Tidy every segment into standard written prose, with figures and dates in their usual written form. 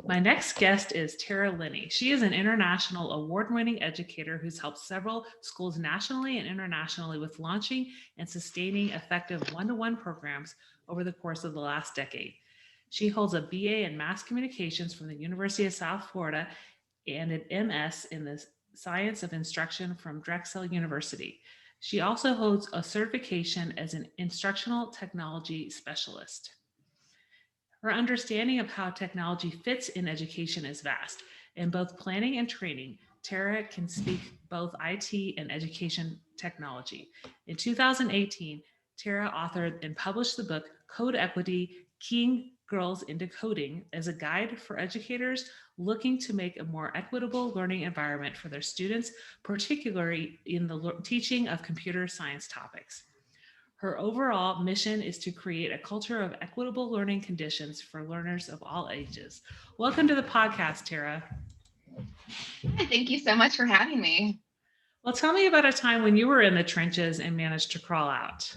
My next guest is Tara Linney. She is an international award-winning educator who's helped several schools nationally and internationally with launching and sustaining effective one-to-one programs over the course of the last decade. She holds a BA in Mass Communications from the University of South Florida and an MS in the Science of Instruction from Drexel University. She also holds a certification as an Instructional Technology Specialist. Her understanding of how technology fits in education is vast. In both planning and training, Tara can speak both IT and education technology. In 2018, Tara authored and published the book Code Equity: Keying Girls into Coding as a guide for educators looking to make a more equitable learning environment for their students, particularly in the teaching of computer science topics. Her overall mission is to create a culture of equitable learning conditions for learners of all ages. Welcome to the podcast, Tara. Hi, thank you so much for having me. Well, tell me about a time when you were in the trenches and managed to crawl out.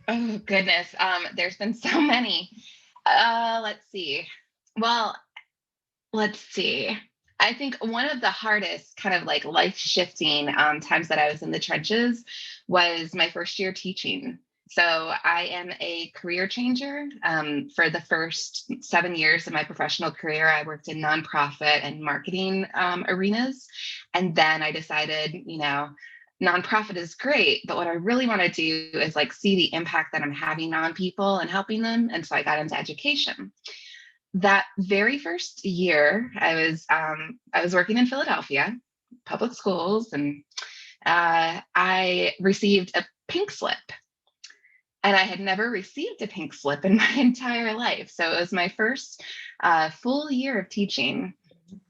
Oh goodness, there's been so many. Let's see. Well, let's see. I think one of the hardest kind of like life shifting times that I was in the trenches was my first year teaching. So I am a career changer. For the first 7 years of my professional career, I worked in nonprofit and marketing arenas. And then I decided, nonprofit is great, but what I really want to do is like see the impact that I'm having on people and helping them. And so I got into education. That very first year, I was working in Philadelphia public schools, and I received a pink slip. And I had never received a pink slip in my entire life. So it was my first full year of teaching.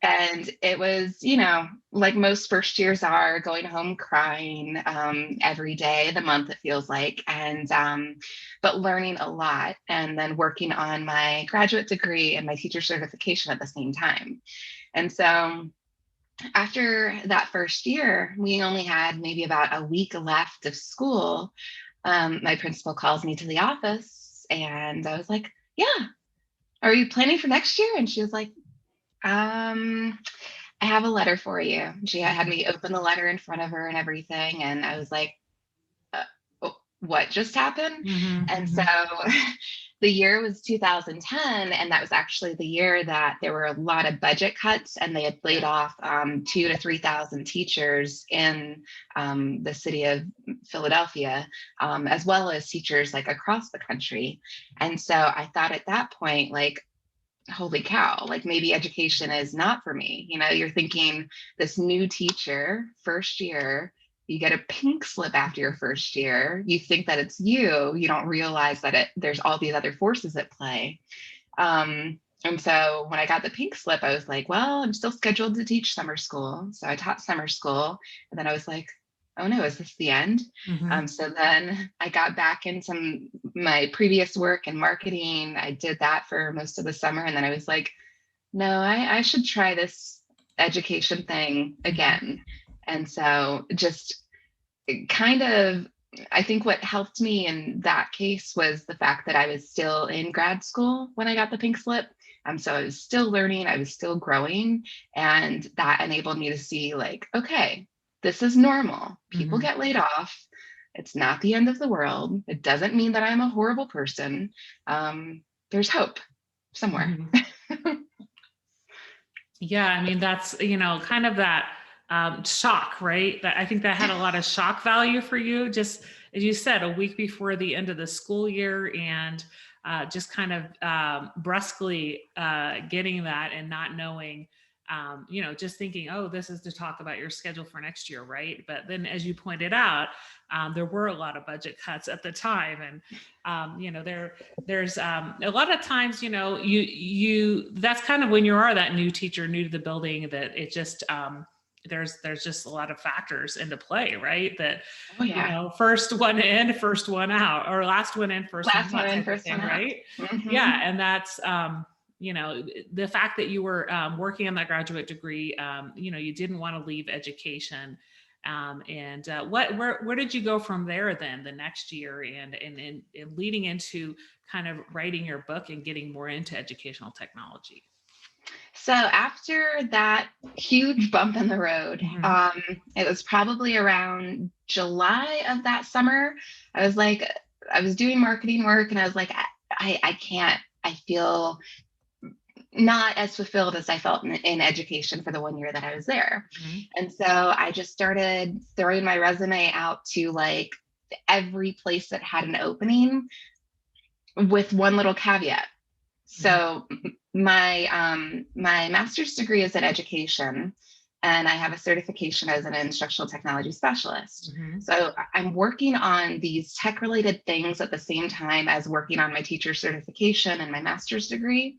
And it was, like most first years are, going home crying every day, the month, it feels like, and but learning a lot, and then working on my graduate degree and my teacher certification at the same time. And so after that first year, we only had maybe about a week left of school. My principal calls me to the office, and I was like, "Yeah, are you planning for next year?" And she was like, I have a letter for you. She had me open the letter in front of her and everything. And I was like, oh, what just happened? And so the year was 2010. And that was actually the year that there were a lot of budget cuts, and they had laid off 2,000 to 3,000 teachers in the city of Philadelphia, as well as teachers like across the country. And so I thought at that point, like, holy cow, like maybe education is not for me. You're thinking, this new teacher, first year, you get a pink slip after your first year. You think that it's you don't realize that there's all these other forces at play. And so when I got the pink slip, I was like, well, I'm still scheduled to teach summer school. So I taught summer school, and then I was like, oh no, is this the end? So then I got back into my previous work in marketing. I did that for most of the summer. And then I was like, no, I should try this education thing again. And so just kind of, I think what helped me in that case was the fact that I was still in grad school when I got the pink slip. So I was still learning, I was still growing, and that enabled me to see, like, okay, this is normal. People get laid off. It's not the end of the world. It doesn't mean that I'm a horrible person. There's hope somewhere. Yeah, I mean, that's, kind of that shock, right? That I think that had a lot of shock value for you, just as you said, a week before the end of the school year, and just kind of brusquely getting that and not knowing, just thinking, oh, this is to talk about your schedule for next year, right? But then, as you pointed out, there were a lot of budget cuts at the time, and there's a lot of times, you that's kind of when you are that new teacher, new to the building, that it just there's just a lot of factors into play, right? That first one in, first one out, or last one in, first Last one one out in, type of first thing, one out. right? Yeah, and that's the fact that you were working on that graduate degree, you didn't want to leave education. And where did you go from there then the next year, and leading into kind of writing your book and getting more into educational technology? So after that huge bump in the road, it was probably around July of that summer. I was like, I was doing marketing work and I was like, I can't, I feel not as fulfilled as I felt in education for the 1 year that I was there. And so I just started throwing my resume out to like every place that had an opening with one little caveat. So my master's degree is in education, and I have a certification as an instructional technology specialist. So I'm working on these tech related things at the same time as working on my teacher certification and my master's degree.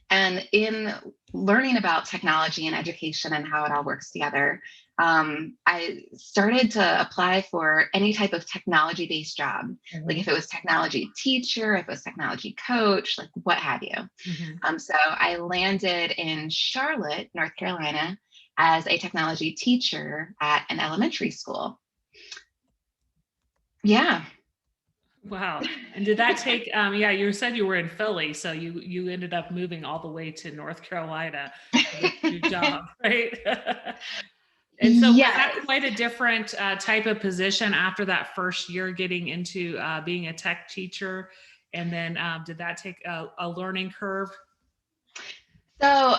And in learning about technology and education and how it all works together, I started to apply for any type of technology based job, like if it was technology teacher, if it was technology coach, like what have you. So I landed in Charlotte, North Carolina, as a technology teacher at an elementary school. Yeah. Wow. And did that take, yeah, you said you were in Philly, so you ended up moving all the way to North Carolina for this new job, right? And so was that Yes. quite a different type of position after that first year getting into being a tech teacher? And then did that take a learning curve? So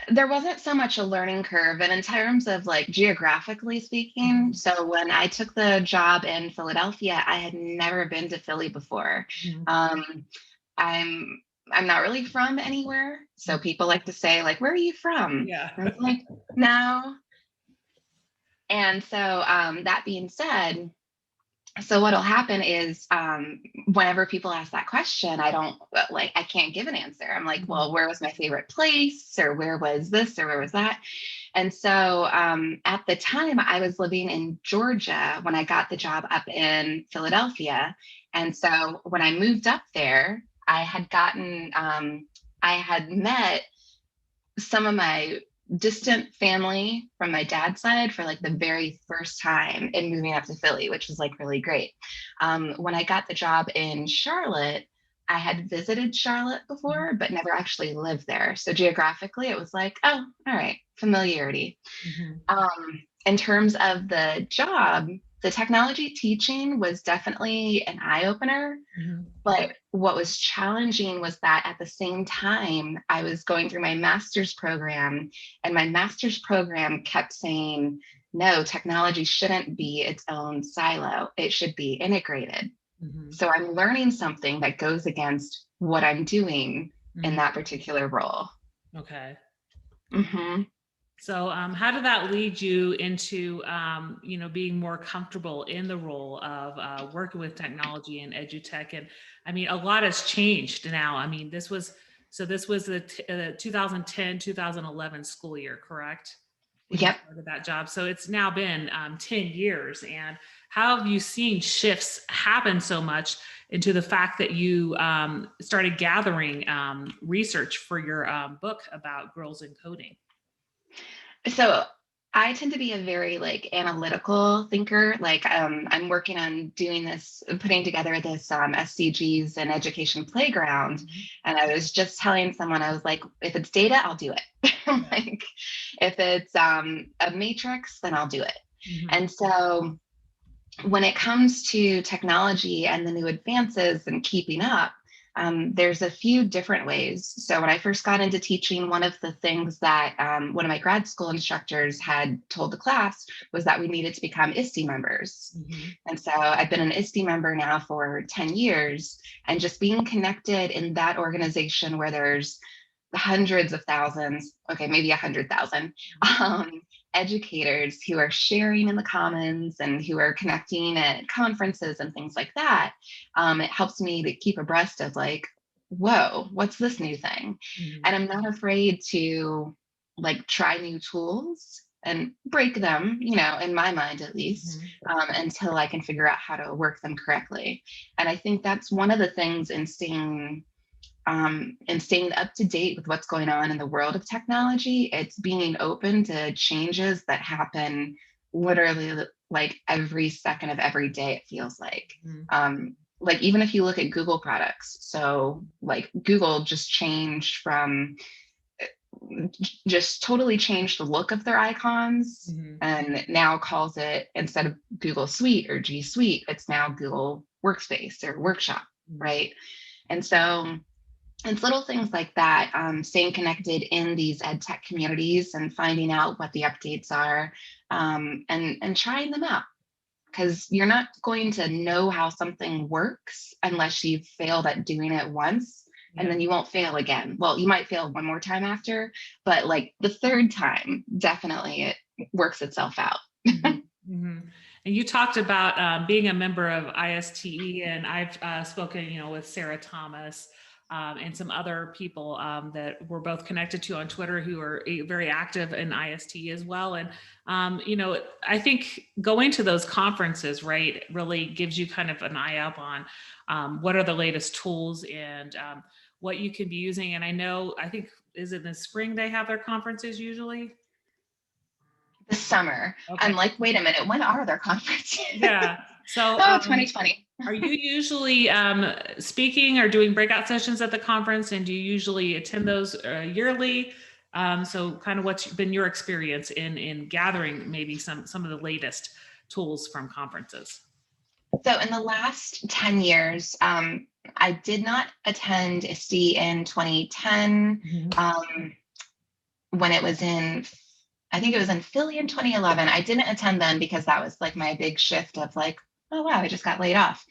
there wasn't so much a learning curve. And in terms of like geographically speaking, so when I took the job in Philadelphia, I had never been to Philly before. I'm I'm not really from anywhere. So people like to say, like, where are you from? Yeah. And it's like, no. And so that being said, so what'll happen is whenever people ask that question, I can't give an answer. I'm like, well, where was my favorite place, or where was this, or where was that? And so at the time I was living in Georgia when I got the job up in Philadelphia. And so when I moved up there, I had met some of my distant family from my dad's side for like the very first time in moving up to Philly, which was like really great. When I got the job in Charlotte, I had visited Charlotte before, but never actually lived there. So geographically, it was like, oh, all right, familiarity. In terms of the job, the technology teaching was definitely an eye opener. But what was challenging was that at the same time, I was going through my master's program, and my master's program kept saying, no, technology shouldn't be its own silo. It should be integrated. So I'm learning something that goes against what I'm doing in that particular role. Okay. Mm-hmm. So how did that lead you into, being more comfortable in the role of working with technology and edutech? And I mean, a lot has changed now. I mean, this was the 2010, 2011 school year, correct? When you Yep. started that job. So it's now been 10 years. And how have you seen shifts happen so much into the fact that you started gathering research for your book about girls in coding? So I tend to be a very like analytical thinker. Like I'm working on putting together this SDGs and education playground. And I was just telling someone, I was like, if it's data, I'll do it. Like if it's a matrix, then I'll do it. And so when it comes to technology and the new advances and keeping up, there's a few different ways. So when I first got into teaching, one of the things that one of my grad school instructors had told the class was that we needed to become ISTE members. And so I've been an ISTE member now for 10 years, and just being connected in that organization where there's hundreds of thousands, okay, maybe 100,000 educators who are sharing in the commons and who are connecting at conferences and things like that. It helps me to keep abreast of like, whoa, what's this new thing? And I'm not afraid to like try new tools and break them, in my mind at least, until I can figure out how to work them correctly. And I think that's one of the things in staying up to date with what's going on in the world of technology. It's being open to changes that happen literally like every second of every day, it feels like. Like even if you look at Google products, so like Google just changed from just totally changed the look of their icons, Mm-hmm. and now calls it, instead of Google Suite or G Suite, it's now Google Workspace or Workshop, right? And so it's little things like that, staying connected in these ed tech communities and finding out what the updates are, and trying them out, because you're not going to know how something works unless you've failed at doing it once, and then you won't fail again. Well, you might fail one more time after, but like the third time, definitely it works itself out. Mm-hmm. And you talked about being a member of ISTE, and I've spoken, with Sarah Thomas and some other people that we're both connected to on Twitter who are very active in ISTE as well. And I think going to those conferences, right, really gives you kind of an eye up on what are the latest tools and what you can be using. And I think, is it in the spring they have their conferences usually? This summer. Okay. I'm like, wait a minute, when are their conferences? Yeah. So, Oh, 2020. are you usually speaking or doing breakout sessions at the conference? And do you usually attend those yearly? So kind of what's been your experience in gathering maybe some of the latest tools from conferences? So in the last 10 years, I did not attend ISTE in 2010. When it was in, I think it was in Philly in 2011. I didn't attend then because that was like my big shift of like, oh wow, I just got laid off.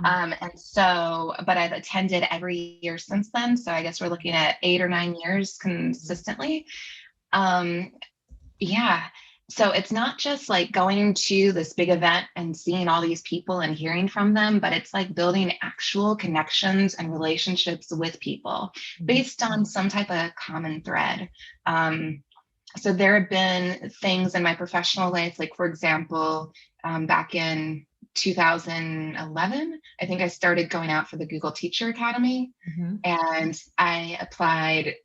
And so, but I've attended every year since then. So I guess we're looking at 8 or 9 years consistently. Yeah. So it's not just like going to this big event and seeing all these people and hearing from them, but it's like building actual connections and relationships with people based on some type of common thread. So there have been things in my professional life, like for example, back in 2011, I think I started going out for the Google Teacher Academy, and I applied,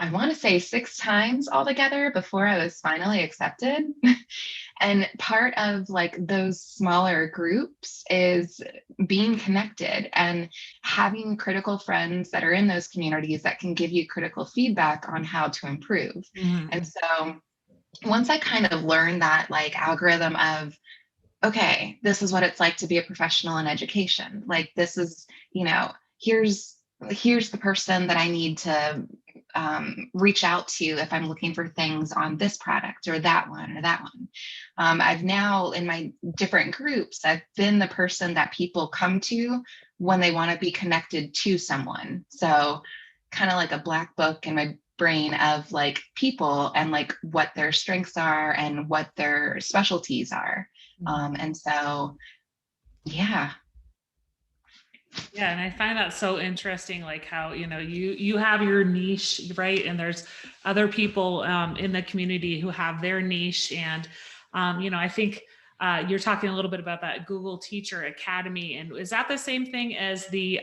I want to say 6 times altogether before I was finally accepted. And part of like those smaller groups is being connected and having critical friends that are in those communities that can give you critical feedback on how to improve. And so once I kind of learned that like algorithm of, okay, this is what it's like to be a professional in education. Like this is, here's the person that I need to reach out to if I'm looking for things on this product or that one or that one. I've now, in my different groups, I've been the person that people come to when they want to be connected to someone. So kind of like a black book in my brain of like people and like what their strengths are and what their specialties are. And so, yeah. Yeah, and I find that so interesting, like how you have your niche, right? And there's other people in the community who have their niche, and I think you're talking a little bit about that Google Teacher Academy, and is that the same thing as the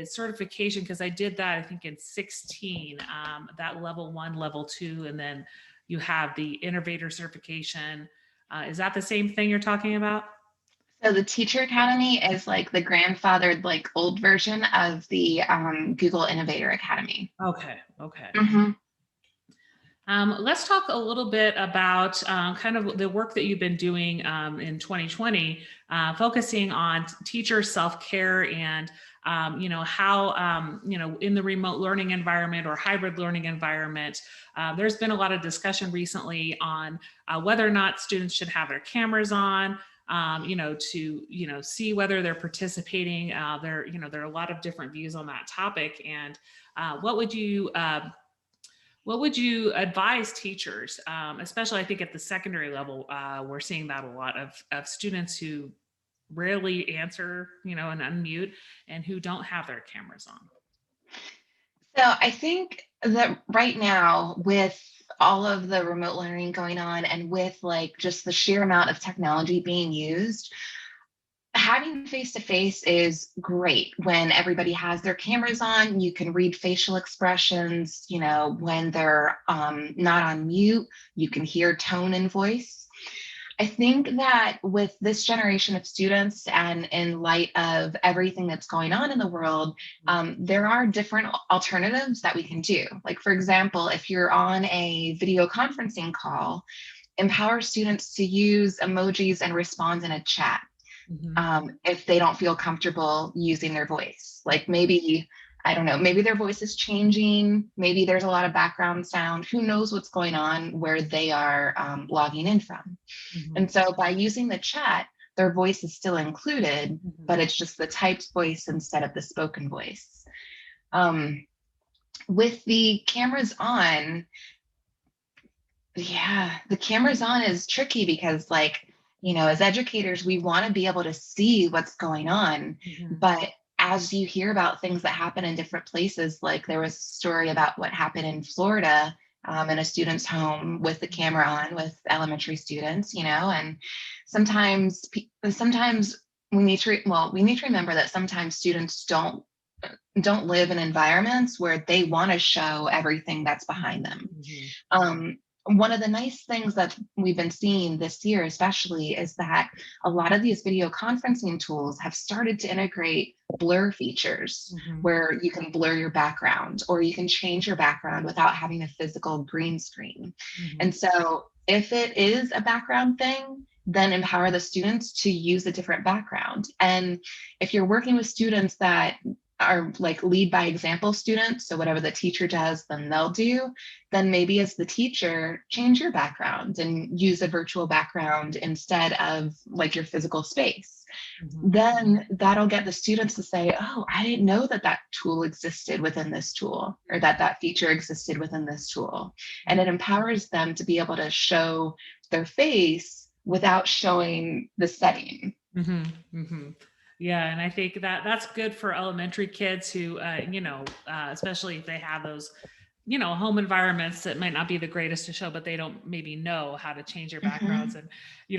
certification? Because I did that, I think in 16, that level 1, level 2, and then you have the innovator certification. Is that the same thing you're talking about? So the Teacher Academy is like the grandfathered, like old version of the Google Innovator Academy. Okay. Let's talk a little bit about kind of the work that you've been doing in 2020, focusing on teacher self-care and how in the remote learning environment or hybrid learning environment, there's been a lot of discussion recently on whether or not students should have their cameras on. To see whether they're participating. There are a lot of different views on that topic. And what would you advise teachers, especially I think at the secondary level? We're seeing that a lot of students who rarely answer, and unmute, and who don't have their cameras on. So I think that right now, with all of the remote learning going on and with like just the sheer amount of technology being used, having face-to-face is great. When everybody has their cameras on, you can read facial expressions, when they're not on mute, you can hear tone and voice. I think that with this generation of students and in light of everything that's going on in the world, there are different alternatives that we can do. Like, for example, if you're on a video conferencing call, empower students to use emojis and respond in a chat. If they don't feel comfortable using their voice. Like maybe, I don't know, maybe their voice is changing, maybe there's a lot of background sound, who knows what's going on where they are logging in from. And so by using the chat, their voice is still included, but it's just the typed voice instead of the spoken voice. With the cameras on, yeah, the cameras on is tricky because, like, as educators, we want to be able to see what's going on. But as you hear about things that happen in different places, like there was a story about what happened in Florida in a student's home with the camera on with elementary students, and sometimes we need to remember that sometimes students don't live in environments where they want to show everything that's behind them. One of the nice things that we've been seeing this year, especially, is that a lot of these video conferencing tools have started to integrate blur features where you can blur your background or you can change your background without having a physical green screen. And so if it is a background thing, then empower the students to use a different background. And if you're working with students that are like lead by example students, so whatever the teacher does, then they'll do, then maybe as the teacher, change your background and use a virtual background instead of like your physical space. Then that'll get the students to say, oh, I didn't know that that tool existed within this tool, or that that feature existed within this tool. And it empowers them to be able to show their face without showing the setting. Yeah, and I think that that's good for elementary kids who, especially if they have those, home environments that might not be the greatest to show, but they don't maybe know how to change their backgrounds. And,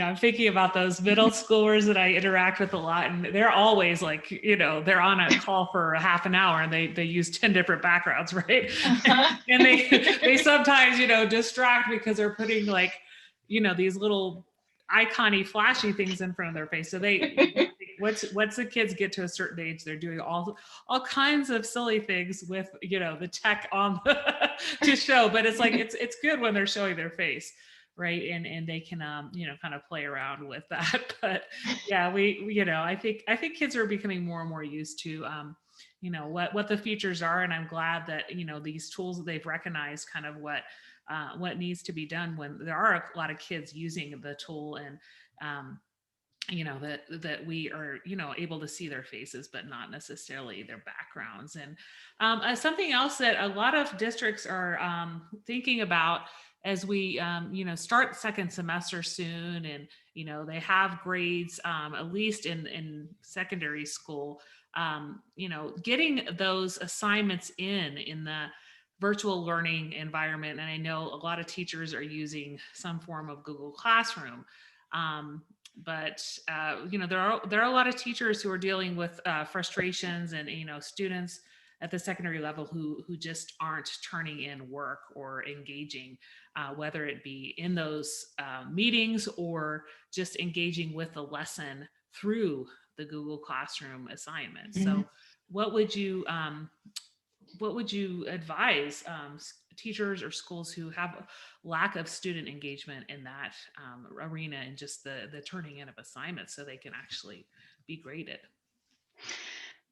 I'm thinking about those middle schoolers that I interact with a lot, and they're always like, they're on a call for a half an hour and they use 10 different backgrounds, right? And they sometimes, distract because they're putting like, these little icon-y flashy things in front of their face. So once the kids get to a certain age, they're doing all kinds of silly things with the tech on to show. But it's like it's good when they're showing their face, right? And they can kind of play around with that. But yeah, I think kids are becoming more and more used to what the features are, and I'm glad that these tools, they've recognized kind of what needs to be done when there are a lot of kids using the tool, and that we are able to see their faces but not necessarily their backgrounds. And something else that a lot of districts are thinking about as we start second semester soon, and they have grades at least in secondary school, getting those assignments in the virtual learning environment. And I know a lot of teachers are using some form of Google Classroom. But there are a lot of teachers who are dealing with frustrations, and students at the secondary level who just aren't turning in work or engaging, whether it be in those meetings or just engaging with the lesson through the Google Classroom assignment. So what would you advise teachers or schools who have a lack of student engagement in that arena, and just the turning in of assignments so they can actually be graded?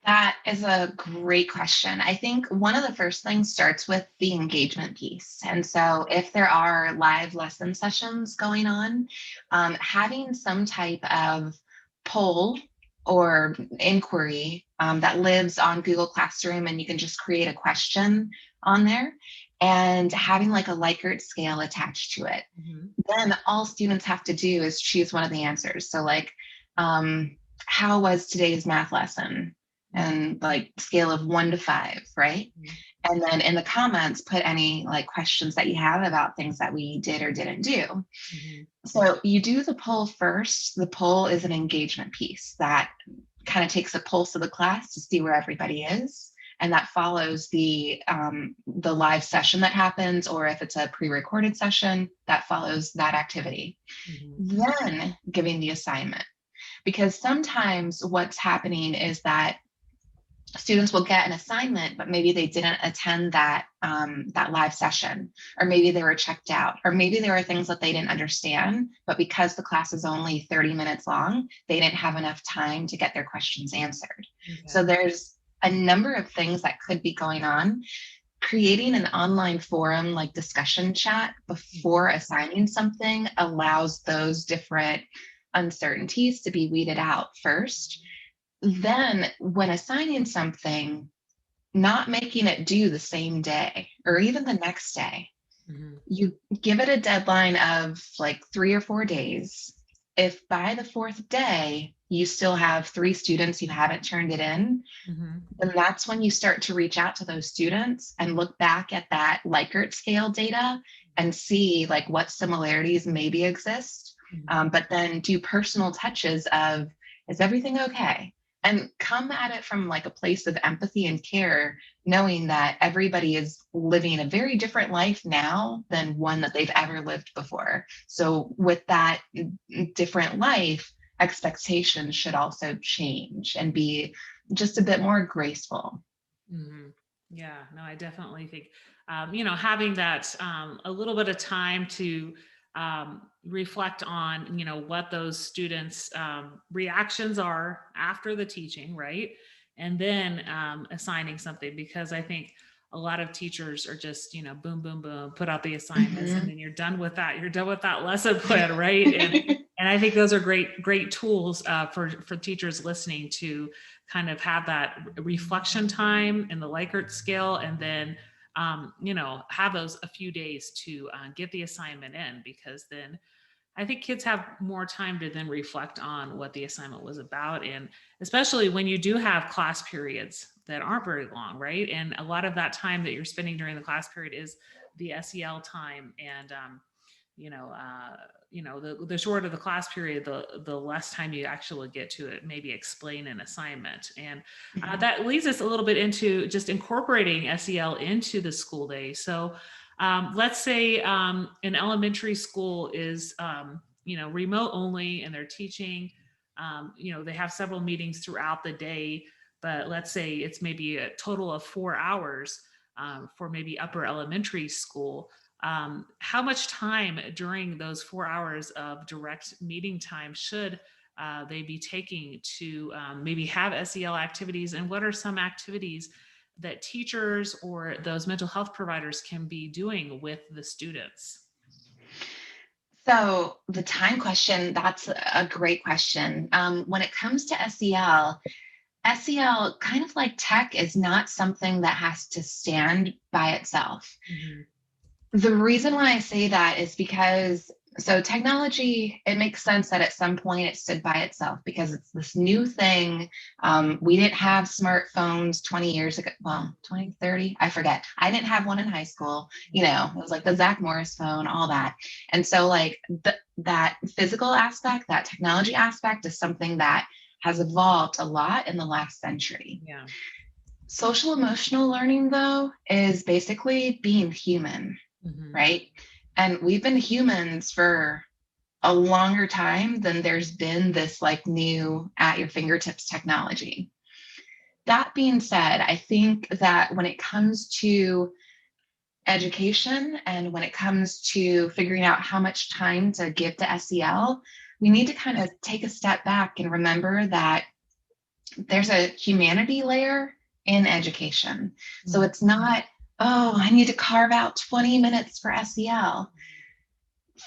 That is a great question. I think one of the first things starts with the engagement piece. And so if there are live lesson sessions going on, having some type of poll or inquiry that lives on Google Classroom, and you can just create a question on there, and having like a Likert scale attached to it. Then all students have to do is choose one of the answers. So like, how was today's math lesson? And like scale of 1 to 5, right? And then in the comments, put any like questions that you have about things that we did or didn't do. So you do the poll first. The poll is an engagement piece that kind of takes a pulse of the class to see where everybody is. and that follows the live session that happens, or if it's a pre-recorded session, that follows that activity. Then giving the assignment, because sometimes what's happening is that students will get an assignment, but maybe they didn't attend that live session, or maybe they were checked out, or maybe there were things that they didn't understand, but because the class is only 30 minutes long, they didn't have enough time to get their questions answered. Okay. So there's a number of things that could be going on. Creating an online forum like discussion chat before assigning something allows those different uncertainties to be weeded out first. Then when assigning something, not making it due the same day or even the next day, you give it a deadline of like 3 or 4 days. If by the 4th day, you still have 3 students who haven't turned it in, then that's when you start to reach out to those students and look back at that Likert scale data and see like what similarities maybe exist, but then do personal touches of, is everything okay? And come at it from like a place of empathy and care, knowing that everybody is living a very different life now than one that they've ever lived before. So with that different life, expectations should also change and be just a bit more graceful. Yeah, no, I definitely think, having that a little bit of time to reflect on, what those students' reactions are after the teaching, right? And then assigning something, because I think a lot of teachers are just, boom, boom, boom, put out the assignments, and then you're done with that. You're done with that lesson plan, right? And I think those are great tools for teachers listening to kind of have that reflection time in the Likert scale, and then have those a few days to get the assignment in, because then I think kids have more time to then reflect on what the assignment was about. And especially when you do have class periods that aren't very long, right? And a lot of that time that you're spending during the class period is the SEL time. And, the shorter the class period, the less time you actually get to it, maybe explain an assignment. And that leads us a little bit into just incorporating SEL into the school day. So let's say an elementary school is, remote only, and they're teaching, they have several meetings throughout the day, but let's say it's maybe a total of 4 hours for maybe upper elementary school. How much time during those 4 hours of direct meeting time should they be taking to maybe have SEL activities? And what are some activities that teachers or those mental health providers can be doing with the students? So the time question, that's a great question. When it comes to SEL, kind of like tech, is not something that has to stand by itself. The reason why I say that is because, so technology, it makes sense that at some point it stood by itself because it's this new thing. We didn't have smartphones 20 years ago. Well, 20, 30, I forget. I didn't have one in high school. It was like the Zach Morris phone, all that. And so like that physical aspect, that technology aspect is something that has evolved a lot in the last century. Yeah. Social emotional learning, though, is basically being human. Right? And we've been humans for a longer time than there's been this like new at your fingertips technology. That being said, I think that when it comes to education and when it comes to figuring out how much time to give to SEL, we need to kind of take a step back and remember that there's a humanity layer in education. So it's not, oh, I need to carve out 20 minutes for SEL.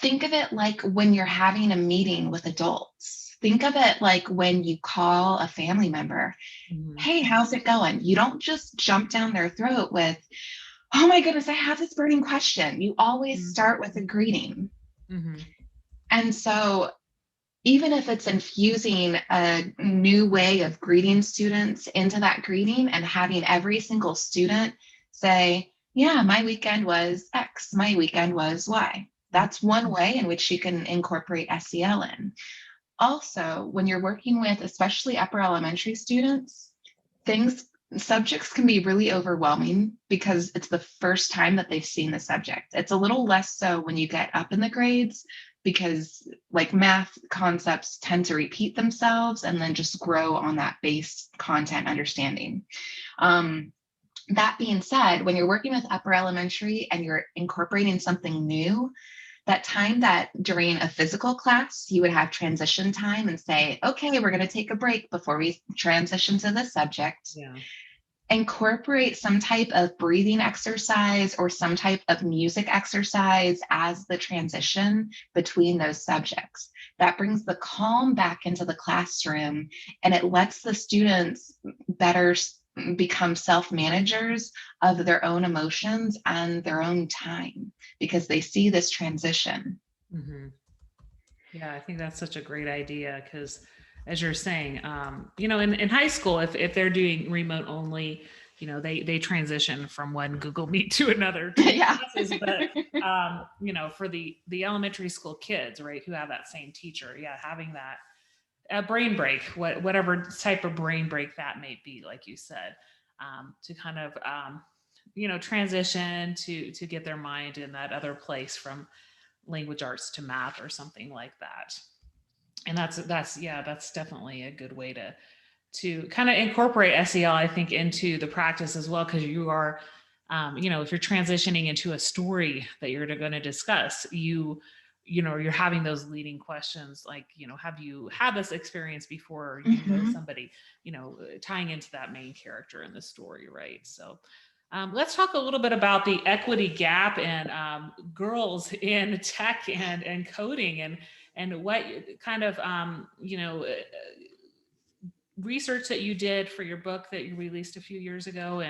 Think of it like when you're having a meeting with adults. Think of it like when you call a family member. Hey, how's it going? You don't just jump down their throat with, oh my goodness, I have this burning question. You always start with a greeting. And so even if it's infusing a new way of greeting students into that greeting and having every single student say, yeah, my weekend was X, my weekend was Y. That's one way in which you can incorporate SEL in. Also, when you're working with especially upper elementary students, things subjects can be really overwhelming because it's the first time that they've seen the subject. It's a little less so when you get up in the grades, because like math concepts tend to repeat themselves and then just grow on that base content understanding. That being said, when you're working with upper elementary and you're incorporating something new, that time that during a physical class, you would have transition time and say, okay, we're going to take a break before we transition to the subject. Yeah. Incorporate some type of breathing exercise or some type of music exercise as the transition between those subjects. That brings the calm back into the classroom, and it lets the students better become self-managers of their own emotions and their own time because they see this transition. Mm-hmm. Yeah, I think that's such a great idea because, as you're saying, in high school, if they're doing remote only, they transition from one Google Meet to another to Yeah. classes. But for the elementary school kids, right, who have that same teacher, yeah, having that a brain break, whatever type of brain break that may be, like you said, to kind of transition to get their mind in that other place from language arts to math or something like that. And that's definitely a good way to kind of incorporate SEL, I think, into the practice as well, because you are if you're transitioning into a story that you're going to discuss, you're having those leading questions like, have you had this experience before, or somebody, tying into that main character in the story, right? So let's talk a little bit about the equity gap and girls in tech and coding, and what kind of research that you did for your book that you released a few years ago,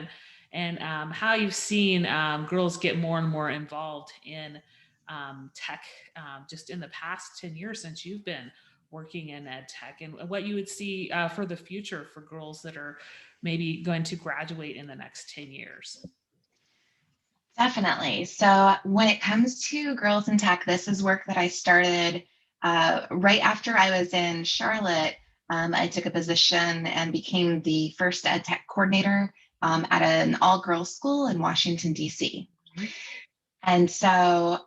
and how you've seen girls get more and more involved in tech just in the past 10 years since you've been working in ed tech, and what you would see for the future for girls that are maybe going to graduate in the next 10 years. Definitely. So when it comes to girls in tech, this is work that I started right after I was in Charlotte. I took a position and became the first ed tech coordinator at an all-girls school in Washington, D.C. Mm-hmm. And so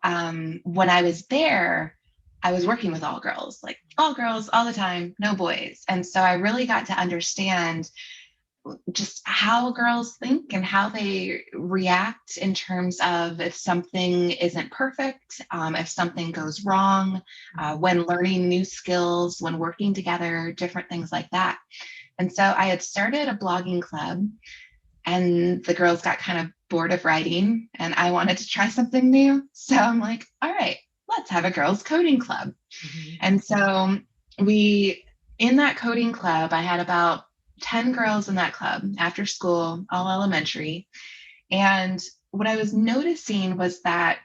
when I was there, I was working with all girls, like all girls all the time, no boys. And so I really got to understand just how girls think and how they react in terms of if something isn't perfect, if something goes wrong, when learning new skills, when working together, different things like that. And so I had started a blogging club, and the girls got kind of bored of writing, and I wanted to try something new. So I'm like, all right, let's have a girls coding club. Mm-hmm. And so in that coding club, I had about 10 girls in that club after school, all elementary. And what I was noticing was that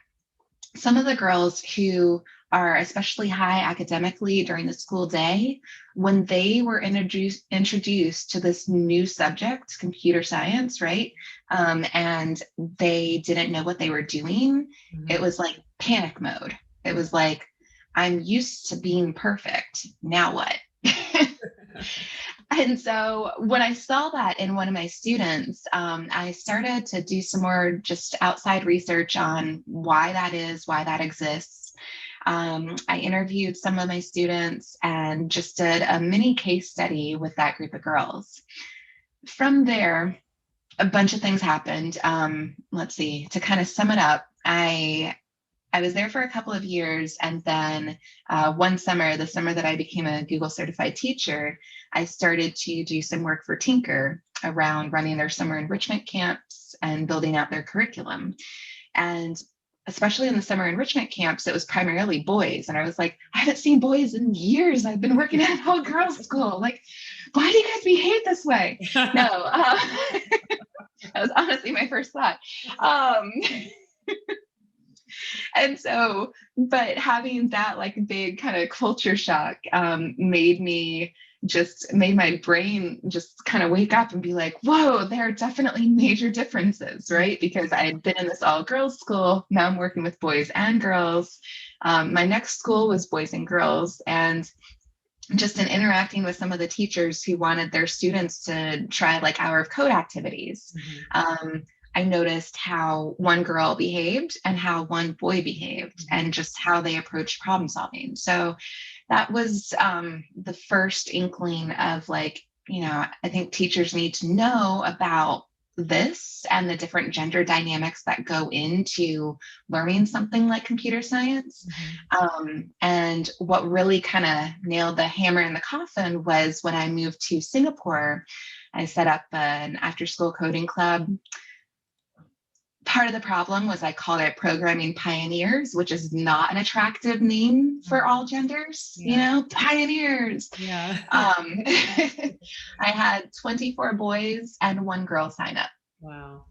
some of the girls who are especially high academically during the school day, when they were introduced to this new subject, computer science, right? And they didn't know what they were doing, mm-hmm. It was like panic mode. It was like, I'm used to being perfect. Now what? And so when I saw that in one of my students, I started to do some more just outside research on why that is, why that exists. I interviewed some of my students and just did a mini case study with that group of girls. From there, a bunch of things happened. Let's see, to kind of sum it up, I was there for a couple of years, and then one summer, the summer that I became a Google certified teacher, I started to do some work for Tinker around running their summer enrichment camps and building out their curriculum. And especially in the summer enrichment camps, it was primarily boys. And I was like, I haven't seen boys in years. I've been working at an all girls school. Like, why do you guys behave this way? No, that was honestly my first thought. And so, but having that like big kind of culture shock made my brain just kind of wake up and be like, whoa, there are definitely major differences, right? Because I had been in this all girls school. Now I'm working with boys and girls. My next school was boys and girls. And just in interacting with some of the teachers who wanted their students to try like hour of code activities, I noticed how one girl behaved and how one boy behaved and just how they approached problem solving. So that was the first inkling of like, I think teachers need to know about this and the different gender dynamics that go into learning something like computer science. And what really kind of nailed the hammer in the coffin was when I moved to Singapore. I set up an after school coding club. Part of the problem was I called it Programming Pioneers, which is not an attractive name for all genders, pioneers. Yeah. I had 24 boys and 1 girl sign up. Wow.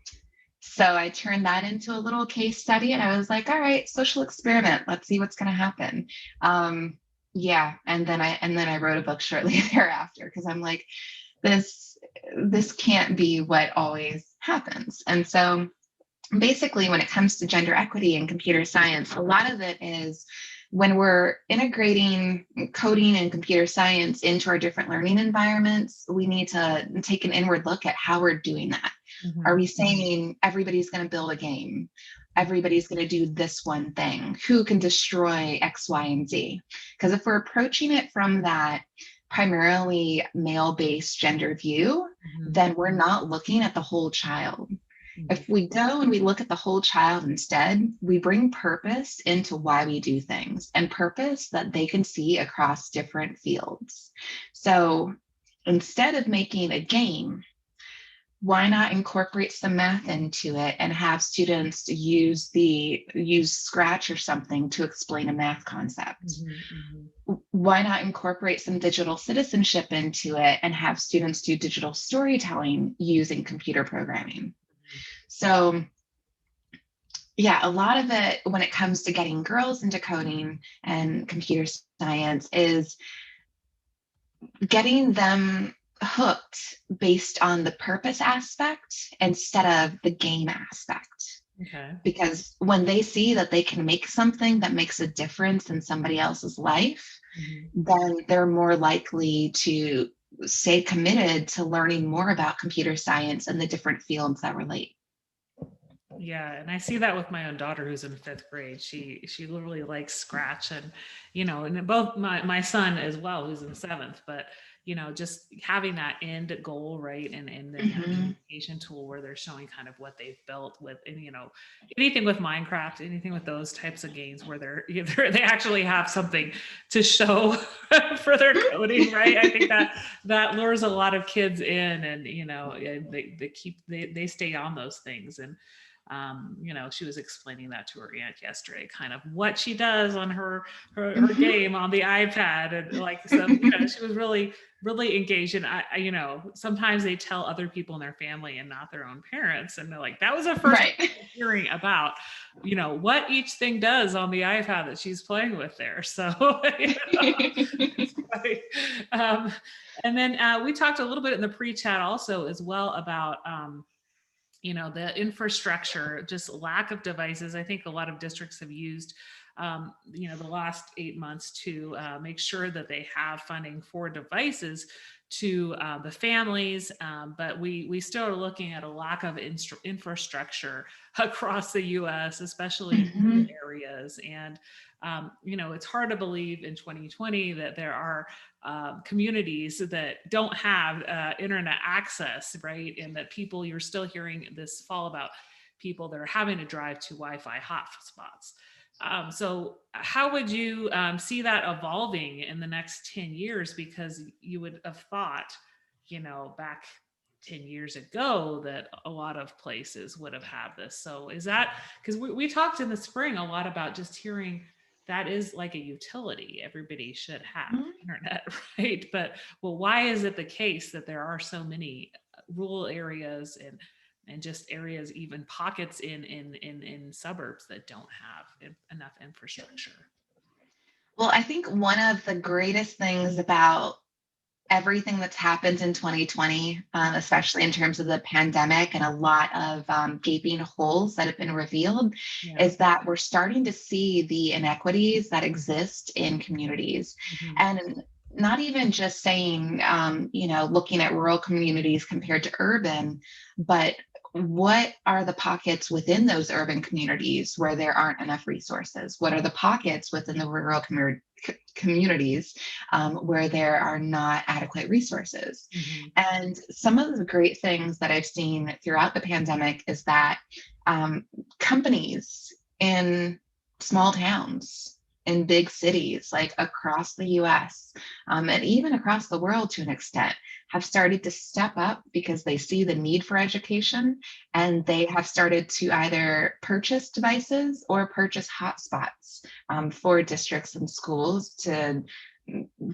So I turned that into a little case study and I was like, all right, social experiment. Let's see what's going to happen. Yeah. And then I wrote a book shortly thereafter because I'm like, this can't be what always happens. And so basically, when it comes to gender equity in computer science, a lot of it is when we're integrating coding and computer science into our different learning environments, we need to take an inward look at how we're doing that. Are we saying everybody's going to build a game? Everybody's going to do this one thing? Who can destroy X, Y, and Z? Because if we're approaching it from that primarily male-based gender view, then we're not looking at the whole child. If we go and we look at the whole child instead, we bring purpose into why we do things and purpose that they can see across different fields. So instead of making a game, why not incorporate some math into it and have students use Scratch or something to explain a math concept? Why not incorporate some digital citizenship into it and have students do digital storytelling using computer programming? So yeah, a lot of it when it comes to getting girls into coding and computer science is getting them hooked based on the purpose aspect instead of the game aspect. Okay. Because when they see that they can make something that makes a difference in somebody else's life, then they're more likely to stay committed to learning more about computer science and the different fields that relate. Yeah, and I see that with my own daughter who's in 5th grade. She literally likes Scratch, and and both my son as well, who's in 7th, but just having that end goal, right? And then that communication tool where they're showing kind of what they've built with, and anything with Minecraft, anything with those types of games where they actually have something to show for their coding, right? I think that lures a lot of kids in, and they stay on those things. And she was explaining that to her aunt yesterday, kind of what she does on her game on the iPad, and like, so she was really engaged. And I sometimes they tell other people in their family and not their own parents, and they're like, that was the first time hearing about what each thing does on the iPad that she's playing with there. So it's funny. And then we talked a little bit in the pre-chat also as well about the infrastructure, just lack of devices. I think a lot of districts have used, the last 8 months to make sure that they have funding for devices to the families. But we still are looking at a lack of infrastructure across the U.S., especially in rural areas. And it's hard to believe in 2020 that there are communities that don't have internet access, right? And that you're still hearing this fall about people that are having to drive to Wi-Fi hotspots. So how would you see that evolving in the next 10 years? Because you would have thought, back 10 years ago that a lot of places would have had this. So is that, because we talked in the spring a lot about just hearing that is like a utility. Everybody should have internet, right? But why is it the case that there are so many rural areas and just areas, even pockets in suburbs that don't have enough infrastructure? Well, I think one of the greatest things about everything that's happened in 2020, especially in terms of the pandemic and a lot of gaping holes that have been revealed, is that we're starting to see the inequities that exist in communities. And not even just saying, looking at rural communities compared to urban, but what are the pockets within those urban communities where there aren't enough resources? What are the pockets within the rural communities where there are not adequate resources? Mm-hmm. And some of the great things that I've seen throughout the pandemic is that companies in small towns, in big cities, like across the US, and even across the world to an extent, have started to step up because they see the need for education, and they have started to either purchase devices or purchase hotspots for districts and schools to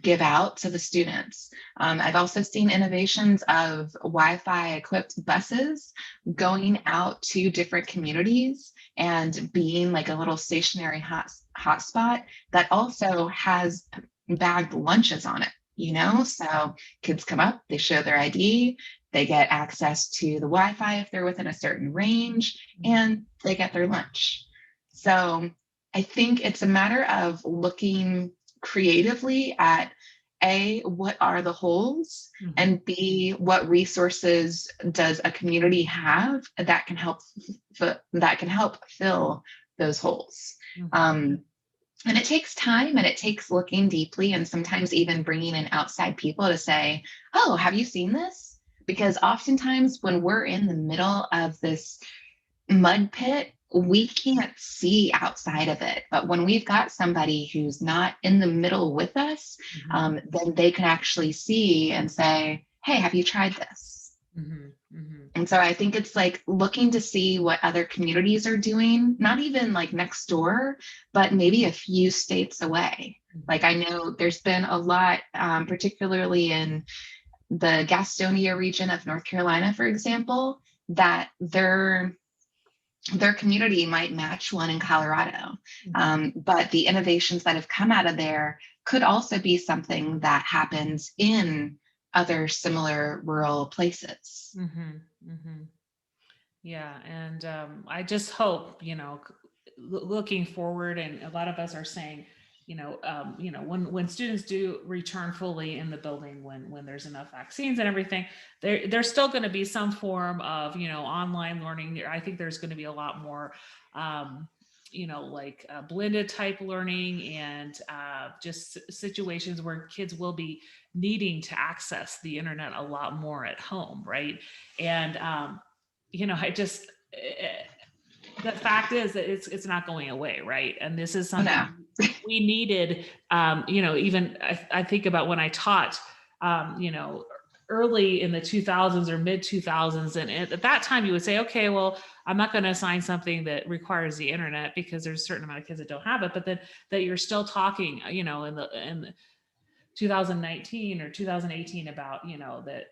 give out to the students. I've also seen innovations of Wi-Fi equipped buses going out to different communities and being like a little stationary hotspot that also has bagged lunches on it. So kids come up, they show their ID, they get access to the Wi-Fi if they're within a certain range, and they get their lunch. So I think it's a matter of looking creatively at A, what are the holes, and B, what resources does a community have that can help fill those holes. And it takes time, and it takes looking deeply, and sometimes even bringing in outside people to say, oh, have you seen this? Because oftentimes when we're in the middle of this mud pit, we can't see outside of it. But when we've got somebody who's not in the middle with us, then they can actually see and say, hey, have you tried this? And so I think it's like looking to see what other communities are doing, not even like next door, but maybe a few states away. Like I know there's been a lot, particularly in the Gastonia region of North Carolina, for example, that their community might match one in Colorado. But the innovations that have come out of there could also be something that happens in other similar rural places. Yeah. And I just hope, looking forward, and a lot of us are saying, when students do return fully in the building, when there's enough vaccines and everything, there's still going to be some form of, online learning. I think there's going to be a lot more, blended type learning, and just situations where kids will be needing to access the internet a lot more at home, right? And I just the fact is that it's not going away, right? And this is something we needed. Even I think about when I taught, early in the 2000s or mid 2000s, and at that time you would say, okay, well, I'm not going to assign something that requires the internet because there's a certain amount of kids that don't have it, but then that you're still talking, in the 2019 or 2018 about, that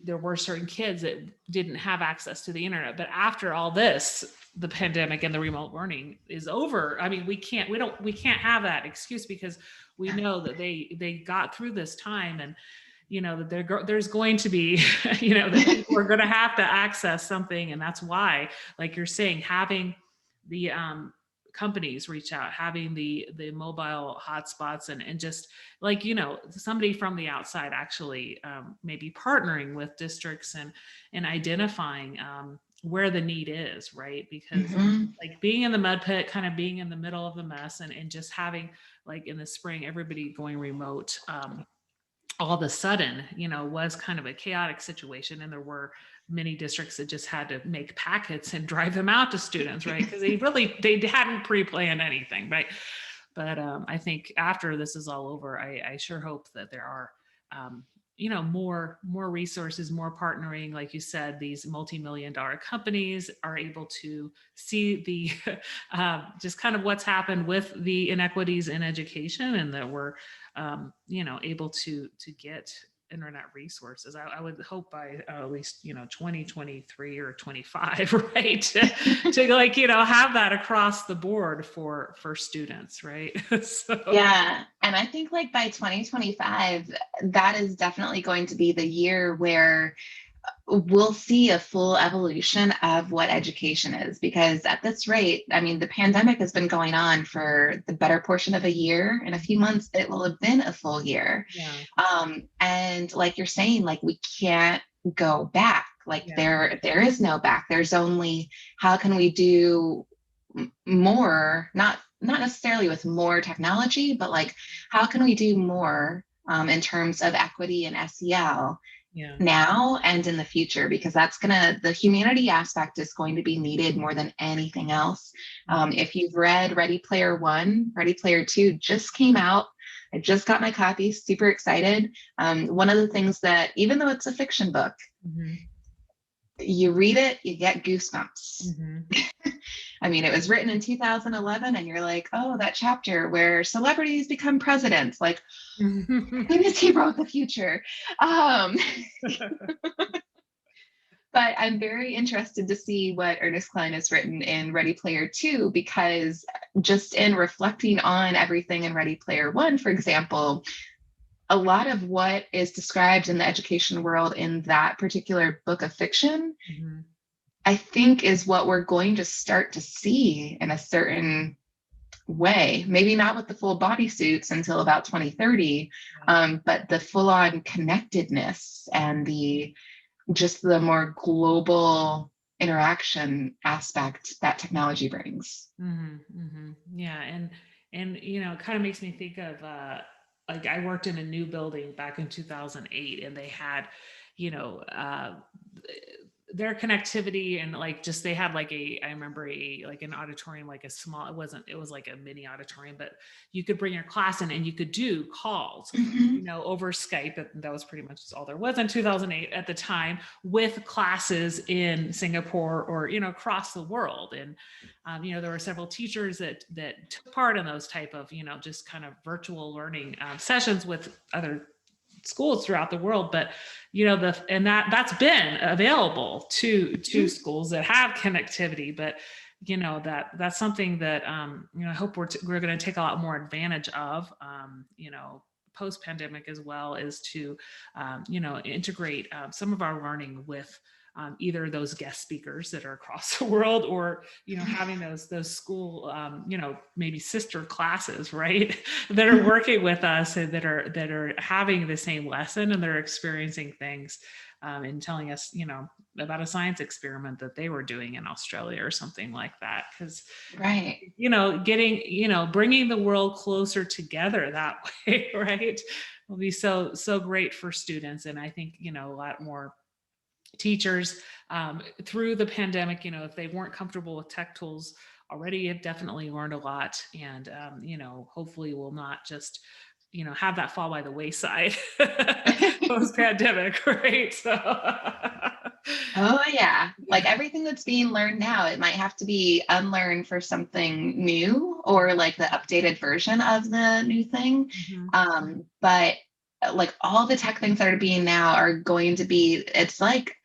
there were certain kids that didn't have access to the internet. But after all this, the pandemic and the remote learning is over. I mean, we can't have that excuse, because we know that they got through this time, and that there's going to be, that people are going to have to access something. And that's why, like you're saying, having the companies reach out, having the mobile hotspots, and just like, somebody from the outside actually maybe partnering with districts and identifying where the need is, right? Because like being in the mud pit, kind of being in the middle of the mess, and just having, like in the spring, everybody going remote, all of a sudden, was kind of a chaotic situation. And there were many districts that just had to make packets and drive them out to students, right? Because they hadn't pre-planned anything, right? But I think after this is all over, I sure hope that there are, more resources, more partnering. Like you said, these multi-million-dollar companies are able to see the just kind of what's happened with the inequities in education, and that we're able to get internet resources. I would hope by at least 2023 or 25, right, to like have that across the board for students, right? So Yeah, and I think like by 2025, that is definitely going to be the year where we'll see a full evolution of what education is, because at this rate, I mean, the pandemic has been going on for the better portion of a year. In a few months, it will have been a full year. Yeah. And like you're saying, like we can't go back. Like Yeah. there is no back. There's only how can we do more, not necessarily with more technology, but like how can we do more in terms of equity and SEL Yeah. now and in the future, because the humanity aspect is going to be needed more than anything else. If you've read Ready Player One, Ready Player Two just came out. I just got my copy, super excited. One of the things that, even though it's a fiction book, Mm-hmm. you read it, you get goosebumps. Mm-hmm. I mean, it was written in 2011, and you're like, oh, that chapter where celebrities become presidents. Like, goodness, he wrote the future. Um, but I'm very interested to see what Ernest Cline has written in Ready Player Two, because just in reflecting on everything in Ready Player One, for example, a lot of what is described in the education world in that particular book of fiction, Mm-hmm. I think is what we're going to start to see in a certain way, maybe not with the full bodysuits until about 2030, Yeah. but the full-on connectedness and the more global interaction aspect that technology brings. Mm-hmm. Mm-hmm. Yeah. And it kind of makes me think of like I worked in a new building back in 2008, and they had, you know, their connectivity, and like just they had like I remember like an auditorium, like it was like a mini auditorium, but you could bring your class in and you could do calls, Mm-hmm. over Skype. That was pretty much all there was in 2008 at the time, with classes in Singapore or across the world. And there were several teachers that took part in those type of just kind of virtual learning sessions with other schools throughout the world. But that's been available to schools that have connectivity. But that's something that I hope we're going to take a lot more advantage of, post pandemic, as well as to integrate some of our learning with either those guest speakers that are across the world, or having those school maybe sister classes, right, that are working with us, and that are having the same lesson, and they're experiencing things and telling us about a science experiment that they were doing in Australia or something like that. Because Right. getting bringing the world closer together that way, right, will be so great for students. And I think a lot more teachers through the pandemic, if they weren't comfortable with tech tools already, have definitely learned a lot. And hopefully will not just have that fall by the wayside post pandemic, right? So Oh, yeah. Like everything that's being learned now, it might have to be unlearned for something new, or like the updated version of the new thing. Mhm. But like all the tech things that are being now are going to be, it's like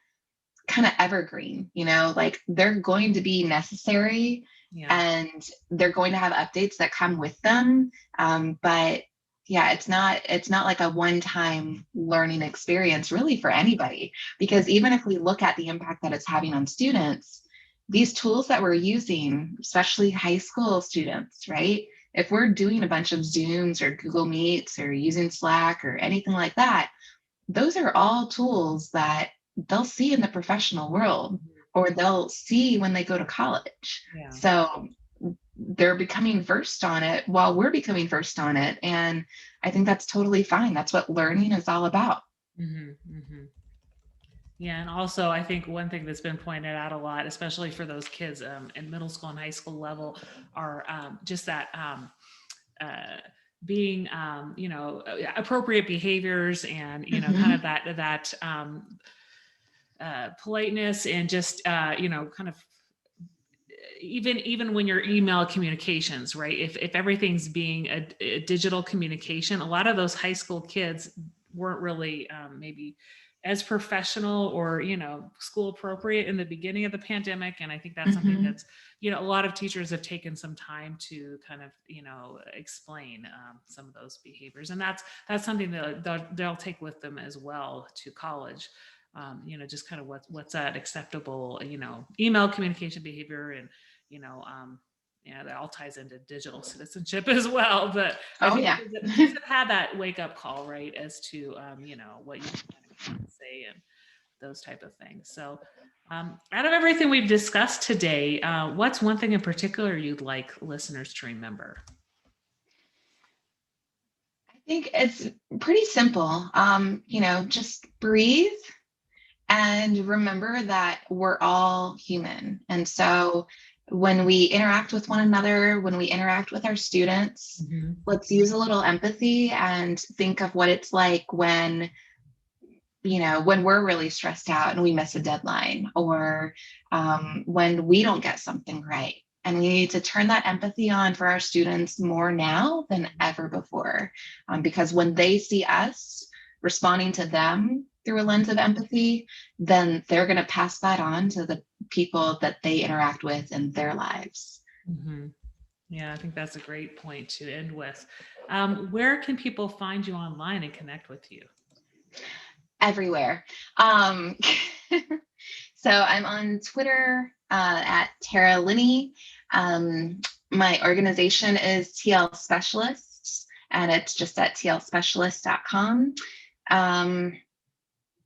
kind of evergreen, like they're going to be necessary, Yeah. and they're going to have updates that come with them. But yeah, it's not like a one-time learning experience really for anybody, because even if we look at the impact that it's having on students, these tools that we're using, especially high school students, right? If we're doing a bunch of Zooms or Google Meets or using Slack or anything like that, those are all tools that they'll see in the professional world, or they'll see when they go to college. Yeah. So they're becoming versed on it while we're becoming versed on it. And I think that's totally fine. That's what learning is all about. Mm-hmm. Mm-hmm. Yeah, and also I think one thing that's been pointed out a lot, especially for those kids in middle school and high school level, are just that uh, being, appropriate behaviors, and kind Mhm. of that politeness, and just kind of even when you're email communications, right? If everything's being a digital communication, a lot of those high school kids weren't really maybe as professional or school appropriate in the beginning of the pandemic. And I think that's something Mhm. that's a lot of teachers have taken some time to kind of explain some of those behaviors, and that's something that they'll take with them as well to college. just kind of what's that acceptable, email communication behavior, and, that all ties into digital citizenship as well. But I Oh think yeah. kids have had that wake up call, right, as to, what you can say and those type of things. So out of everything we've discussed today, what's one thing in particular you'd like listeners to remember? I think it's pretty simple. Just breathe and remember that we're all human. And so when we interact with one another, when we interact with our students, let's use a little empathy and think of what it's like when we're really stressed out and we miss a deadline, or when we don't get something right. And we need to turn that empathy on for our students more now than ever before. Because when they see us responding to them through a lens of empathy, then they're going to pass that on to the people that they interact with in their lives. Mm-hmm. Yeah, I think that's a great point to end with. Where can people find you online and connect with you? Everywhere. So I'm on Twitter at Tara Linney. My organization is TL Specialists, and it's just at tlspecialist.com.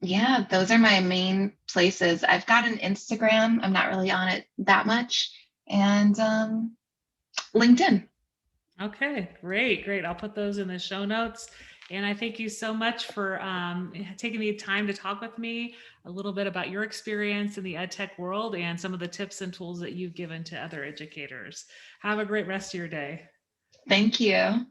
Yeah, those are my main places. I've got an Instagram. I'm not really on it that much. And LinkedIn. Okay, great. I'll put those in the show notes. And I thank you so much for taking the time to talk with me a little bit about your experience in the ed tech world and some of the tips and tools that you've given to other educators. Have a great rest of your day. Thank you.